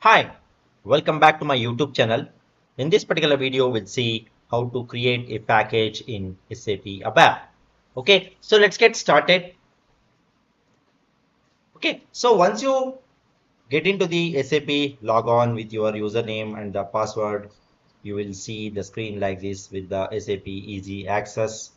Hi, welcome back to my YouTube channel. In this particular video, we'll see how to create a package in SAP ABAP. Okay, so let's get started. Okay, so once you get into the SAP, log on with your username and the password, you will see the screen like this with the SAP Easy Access.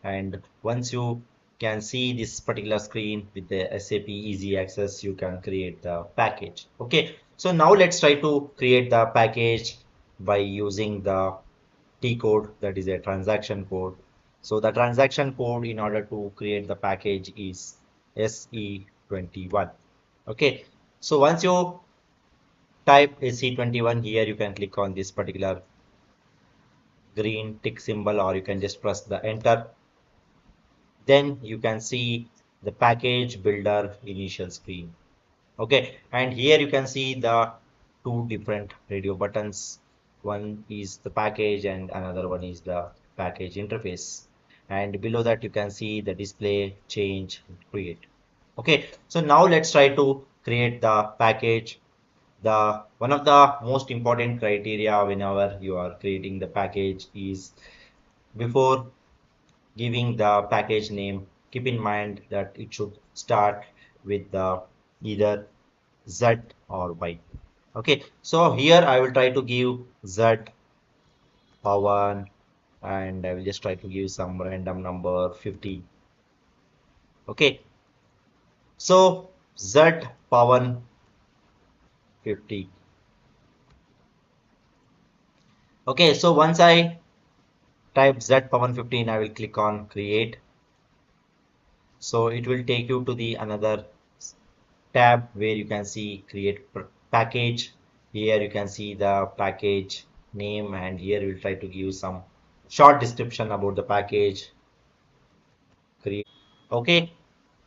And once you can see this particular screen with the SAP Easy Access, you can create the package. Okay, so now let's try to create the package by using the T code, that is a transaction code. So the transaction code in order to create the package is SE21. Okay, so once you type SE21 here, you can click on this particular green tick symbol, or you can just press the enter. Then you can see the package builder initial screen. Okay, and here you can see the two different radio buttons. One is the package and another one is the package interface, and below that you can see the display, change, create. Okay, so now let's try to create the package. The one of the most important criteria whenever you are creating the package is, before giving the package name, keep in mind that it should start with the either Z or Y. Okay, so here I will try to give Z power and I will just try to give some random number 50. Okay, so Z power 50. Okay, so once I type Z power 15, I will click on create. So it will take you to the another tab where you can see create package. Here you can see the package name, and here we'll try to give some short description about the package. Create. Okay,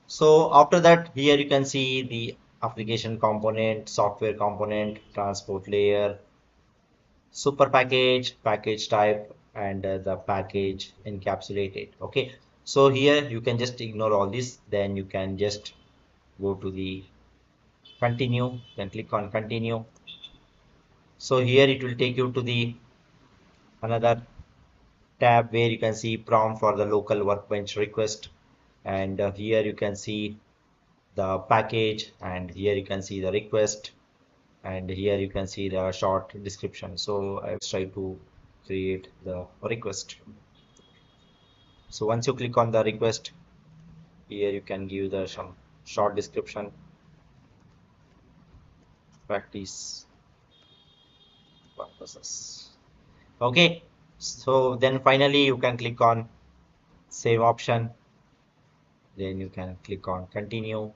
so after that, here you can see the application component, software component, transport layer, super package, package type, and the package encapsulated. Okay, so here you can just ignore all this, then you can just go to the continue, then click on continue. So here it will take you to the another tab where you can see prompt for the local workbench request, and here you can see the package, and here you can see the request, and here you can see the short description. So I will try to create the request. So once you click on the request, here you can give the some short description, practice purposes. Okay, so then finally you can click on save option, then you can click on continue.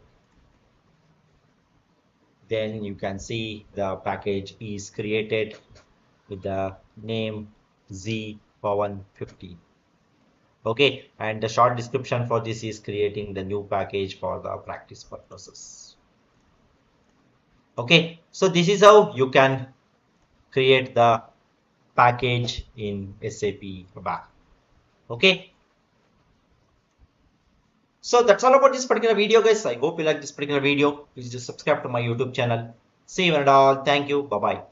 Then you can see the package is created with the name Z power 50. Okay, and the short description for this is creating the new package for the practice purposes. Okay, so this is how you can create the package in SAP ABAP. Okay, so that's all about this particular video, guys. I hope you like this particular video. Please just subscribe to my YouTube channel. See you and all. Thank you. Bye bye.